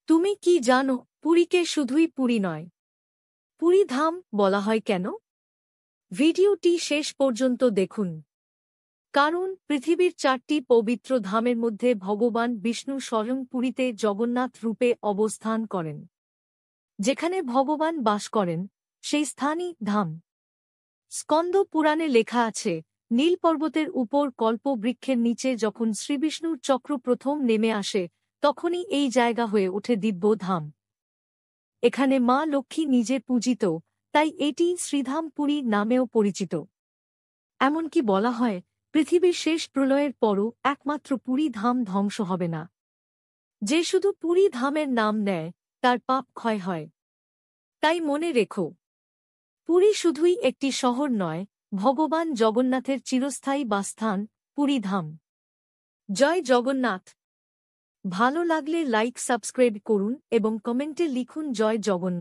তুমি কি জানো পুরীকে শুধুই পুরী নয়, পুরী ধাম বলা হয় কেন? ভিডিওটি শেষ পর্যন্ত দেখুন, কারণ পৃথিবীর 4টি পবিত্র ধামের মধ্যে ভগবান বিষ্ণু স্বয়ং পুরীতে জগন্নাথ রূপে অবস্থান করেন। যেখানে ভগবান বাস করেন সেই স্থানই ধাম। স্কন্দ পুরাণে লেখা আছে, নীল পর্বতের উপর কল্পবৃক্ষের নিচে যখন শ্রীবিষ্ণুর চক্র প্রথম নেমে আসে তখনই এই জায়গা হয়ে ওঠে দিব্য ধাম। এখানে মা লক্ষ্মী নিজে পূজিত, তাই এটি শ্রীধাম পুরী নামেও পরিচিত। এমনকি বলা হয়, পৃথিবীর শেষ প্রলয়ের পরও একমাত্র পুরী ধাম ধ্বংস হবে না। যে শুধু পুরী ধামের নাম নেয় তার পাপ ক্ষয় হয়। তাই মনে রেখো, পুরী শুধুই একটি শহর নয়, ভগবান জগন্নাথের চিরস্থায়ী বাসস্থান, পুরী ধাম। জয় জগন্নাথ। ভালো লাগলে লাইক সাবস্ক্রাইব করুন এবং কমেন্টে লিখুন জয় জগন্নাথ।